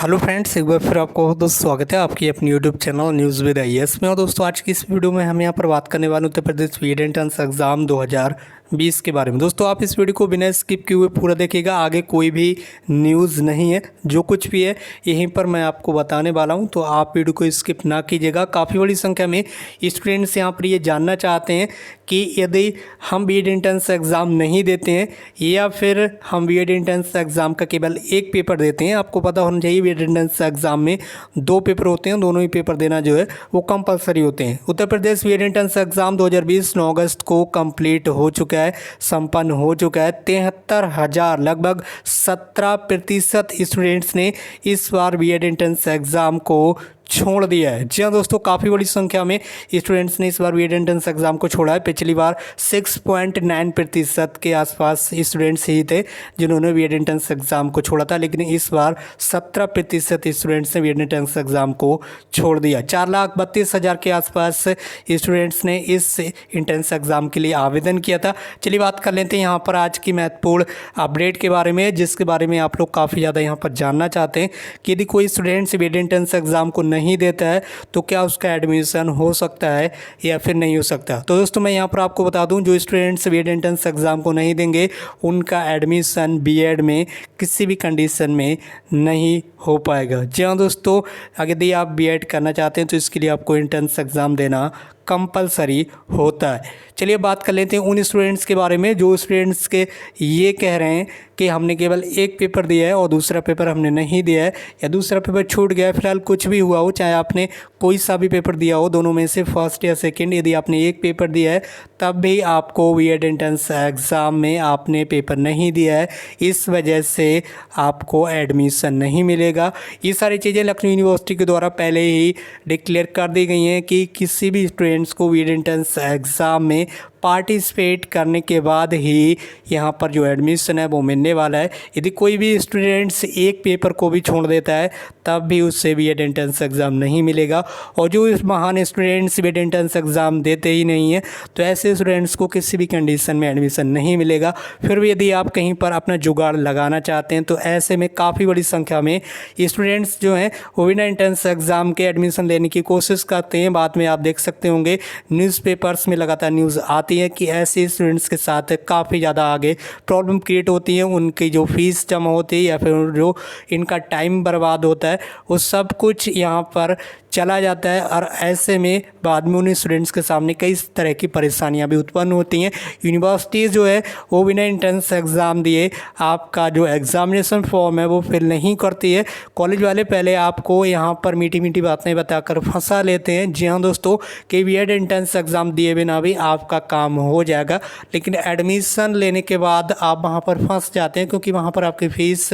Hello friends, एक बार फिर आपको दोस्त स्वागत है आपकी अपनी YouTube channel news with IAS में। और दोस्तों आज की इस वीडियो में हम यहाँ पर बात करने वाले Uttar Pradesh weed entrance exam 2020 के बारे में। दोस्तों आप इस वीडियो को बिना स्किप किए हुए पूरा देखिएगा, आगे कोई भी न्यूज़ नहीं है, जो कुछ भी है यहीं पर मैं आपको बताने वाला हूँ, तो आप वीडियो को स्किप ना कीजिएगा। काफ़ी बड़ी संख्या में स्टूडेंट्स यहाँ पर ये जानना चाहते हैं कि यदि हम बीएड एंट्रेंस एग्ज़ाम नहीं देते हैं या फिर हम बीएड एंट्रेंस एग्ज़ाम का केवल एक पेपर देते हैं। आपको पता होना चाहिए बीएड एंट्रेंस एग्ज़ाम में 2 पेपर होते हैं, दोनों ही पेपर देना जो है वो कंपलसरी होते हैं। Uttar Pradesh BEd entrance exam 2020 9 अगस्त को कंप्लीट हो चुका है, संपन्न हो चुका है। 73,000 लगभग 17% स्टूडेंट्स ने इस बार बीएड एंट्रेंस एग्ज़ाम को छोड़ दिया है। जी हाँ दोस्तों, काफ़ी बड़ी संख्या में स्टूडेंट्स ने इस बार बीएड एंट्रेंस एग्ज़ाम को छोड़ा है। पिछली बार 6.9% के आसपास स्टूडेंट्स ही थे जिन्होंने बीएड एंट्रेंस एग्ज़ाम को छोड़ा था, लेकिन इस बार 17% स्टूडेंट्स ने बीएड एंट्रेंस एग्ज़ाम को छोड़ दिया। 4,32,000 के आसपास स्टूडेंट्स ने इस एंट्रेंस एग्ज़ाम के लिए आवेदन किया था। चलिए बात कर लेते हैं यहाँ पर आज की महत्वपूर्ण अपडेट के बारे में, जिसके बारे में आप लोग काफ़ी ज़्यादा यहाँ पर जानना चाहते हैं कि यदि कोई स्टूडेंट्स बीएड एंट्रेंस एग्ज़ाम को नहीं देता है तो क्या उसका एडमिशन हो सकता है या फिर नहीं हो सकता। तो दोस्तों मैं यहाँ पर आपको बता दूं, जो स्टूडेंट्स बीएड एंट्रेंस एग्ज़ाम को नहीं देंगे उनका एडमिशन बीएड में किसी भी कंडीशन में नहीं हो पाएगा। जी हाँ दोस्तों, यदि आप बीएड करना चाहते हैं तो इसके लिए आपको एंट्रेंस एग्ज़ाम देना कंपलसरी होता है। चलिए बात कर लेते हैं उन स्टूडेंट्स के बारे में जो स्टूडेंट्स के ये कह रहे हैं कि हमने केवल एक पेपर दिया है और दूसरा पेपर हमने नहीं दिया है, या दूसरा पेपर छूट गया है। फिलहाल कुछ भी हुआ हो, चाहे आपने कोई सा भी पेपर दिया हो, दोनों में से फर्स्ट या सेकंड, यदि आपने एक पेपर दिया है तब भी आपको बीएड एंट्रेंस एग्ज़ाम में आपने पेपर नहीं दिया है, इस वजह से आपको एडमिशन नहीं मिलेगा। ये सारी चीज़ें लखनऊ यूनिवर्सिटी के द्वारा पहले ही डिक्लेयर कर दी गई हैं कि किसी भी स्टूडेंट्स को बीएड एंट्रेंस एग्ज़ाम में पार्टिसिपेट करने के बाद ही यहाँ पर जो एडमिशन है वो मिलने वाला है। यदि कोई भी स्टूडेंट्स एक पेपर को भी छोड़ देता है तब भी उससे बीएड एंट्रेंस एग्ज़ाम नहीं मिलेगा। और जो इस महान स्टूडेंट्स बीएड एंट्रेंस एग्ज़ाम देते ही नहीं हैं तो ऐसे स्टूडेंट्स को किसी भी कंडीशन में एडमिशन नहीं मिलेगा। फिर भी यदि आप कहीं पर अपना जुगाड़ लगाना चाहते हैं तो ऐसे में काफ़ी बड़ी संख्या में स्टूडेंट्स जो हैं वो बिना एंट्रेंस एग्ज़ाम के एडमिशन लेने की कोशिश करते हैं। बाद में आप देख सकते होंगे न्यूज़पेपर्स में लगातार न्यूज़ आती है कि ऐसे स्टूडेंट्स के साथ काफ़ी ज़्यादा आगे प्रॉब्लम क्रिएट होती है। उनकी जो फीस जमा होती है या फिर जो इनका टाइम बर्बाद होता है वो सब कुछ यहाँ पर चला जाता है, और ऐसे में बाद में उन स्टूडेंट्स के सामने कई तरह की परेशानियां भी उत्पन्न होती हैं। यूनिवर्सिटीज़ जो है वो बिना एंट्रेंस एग्ज़ाम दिए आपका जो एग्ज़ामिनेशन फॉर्म है वो फिल नहीं करती है। कॉलेज वाले पहले आपको यहाँ पर मीठी मीठी बातें बताकर फंसा लेते हैं। जी हाँ दोस्तों, कि बीएड एंट्रेंस एग्ज़ाम दिए बिना भी आपका काम हो जाएगा, लेकिन एडमिशन लेने के बाद आप वहाँ पर फंस जाते हैं क्योंकि वहाँ पर आपकी फ़ीस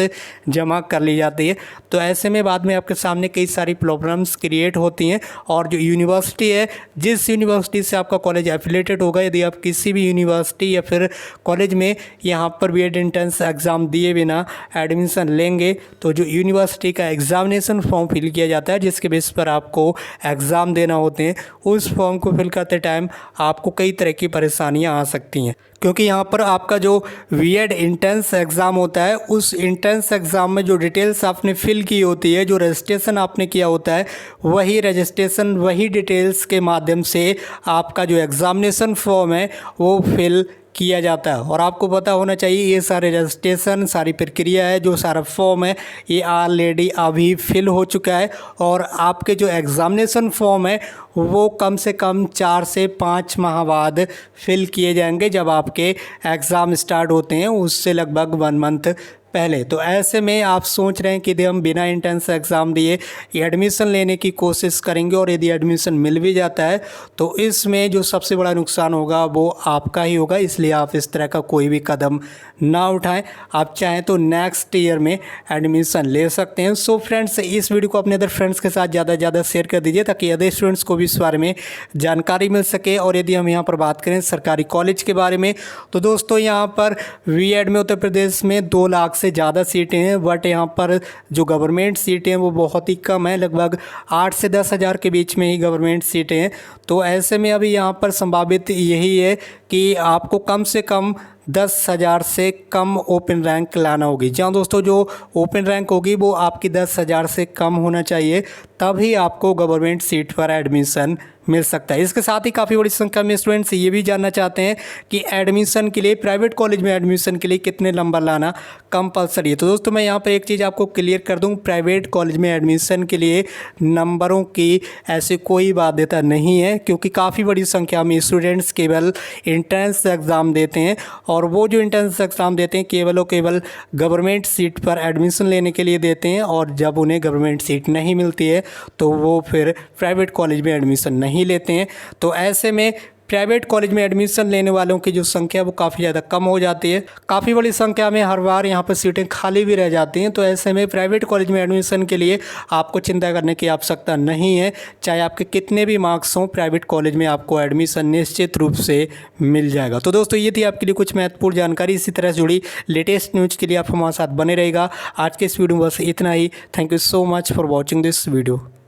जमा कर ली जाती है। तो ऐसे में बाद में आपके सामने कई सारी प्रॉब्लम्स क्रिएट होती हैं। और जो यूनिवर्सिटी है, जिस यूनिवर्सिटी से आपका कॉलेज एफिलेटेड होगा, यदि आप किसी भी यूनिवर्सिटी या फिर कॉलेज में यहाँ पर बीएड एंट्रेंस एग्ज़ाम दिए बिना एडमिशन लेंगे तो जो यूनिवर्सिटी का एग्ज़ामिनेशन फॉर्म फिल किया जाता है जिसके बेस पर आपको एग्ज़ाम देना होते हैं, उस फॉर्म को फिल करते टाइम आपको कई तरह की परेशानियाँ आ सकती हैं। क्योंकि यहाँ पर आपका जो बीएड एंट्रेंस एग्ज़ाम होता है उस एंट्रेंस एग्ज़ाम में जो डिटेल्स आपने फिल की होती है, जो रजिस्ट्रेशन आपने किया होता है, वही रजिस्ट्रेशन वही डिटेल्स के माध्यम से आपका जो एग्ज़ामिनेशन फॉर्म है वो फिल किया जाता है। और आपको पता होना चाहिए ये सारे रजिस्ट्रेशन, सारी प्रक्रिया है, जो सारा फॉर्म है ये ऑलरेडी अभी फिल हो चुका है। और आपके जो एग्ज़ामिनेशन फॉर्म है वो कम से कम 4 से 5 माह बाद फिल किए जाएंगे, जब आपके एग्ज़ाम स्टार्ट होते हैं उससे लगभग 1 मंथ पहले। तो ऐसे में आप सोच रहे हैं कि यदि हम बिना एंट्रेंस एग्ज़ाम दिए एडमिशन लेने की कोशिश करेंगे और यदि एडमिशन मिल भी जाता है तो इसमें जो सबसे बड़ा नुकसान होगा वो आपका ही होगा। इसलिए आप इस तरह का कोई भी कदम ना उठाएं। आप चाहें तो नेक्स्ट ईयर में एडमिशन ले सकते हैं। सो फ्रेंड्स, इस वीडियो को अपने अदर फ्रेंड्स के साथ ज़्यादा से ज़्यादा शेयर कर दीजिए ताकि अदर स्टूडेंट्स को भी इस बारे में जानकारी मिल सके। और यदि हम यहाँ पर बात करें सरकारी कॉलेज के बारे में तो दोस्तों यहाँ पर बीएड में उत्तर प्रदेश में 2 लाख से ज़्यादा सीटें हैं, बट यहाँ पर जो गवर्नमेंट सीटें हैं वो बहुत ही कम है, लगभग 8 से 10 हज़ार के बीच में ही गवर्नमेंट सीटें हैं। तो ऐसे में अभी यहाँ पर संभावित यही है कि आपको कम से कम 10,000 से कम ओपन रैंक लाना होगी। जहाँ दोस्तों जो ओपन रैंक होगी वो आपकी 10,000 से कम होना चाहिए, तभी आपको गवर्नमेंट सीट पर एडमिशन मिल सकता है। इसके साथ ही काफ़ी बड़ी संख्या में स्टूडेंट्स ये भी जानना चाहते हैं कि एडमिशन के लिए, प्राइवेट कॉलेज में एडमिशन के लिए कितने नंबर लाना कंपलसरी है। तो दोस्तों मैं यहाँ पर एक चीज़ आपको क्लियर कर दूँ, प्राइवेट कॉलेज में एडमिशन के लिए नंबरों की ऐसी कोई बाध्यता नहीं है, क्योंकि काफ़ी बड़ी संख्या में स्टूडेंट्स केवल एंट्रेंस एग्ज़ाम देते हैं, और वो जो एंट्रेंस एग्ज़ाम देते हैं केवल और केवल गवर्नमेंट सीट पर एडमिशन लेने के लिए देते हैं, और जब उन्हें गवर्नमेंट सीट नहीं मिलती है तो वो फिर प्राइवेट कॉलेज में एडमिशन नहीं लेते हैं। तो ऐसे में प्राइवेट कॉलेज में एडमिशन लेने वालों की जो संख्या वो काफ़ी ज़्यादा कम हो जाती है। काफ़ी बड़ी संख्या में हर बार यहाँ पर सीटें खाली भी रह जाती हैं। तो ऐसे में प्राइवेट कॉलेज में एडमिशन के लिए आपको चिंता करने की आवश्यकता नहीं है। चाहे आपके कितने भी मार्क्स हों, प्राइवेट कॉलेज में आपको एडमिशन निश्चित रूप से मिल जाएगा। तो दोस्तों ये थी आपके लिए कुछ महत्वपूर्ण जानकारी। इसी तरह से जुड़ी लेटेस्ट न्यूज़ के लिए आप हमारे साथ बने रहेगा। आज के इस वीडियो में बस इतना ही। Thank you so much for watching this video.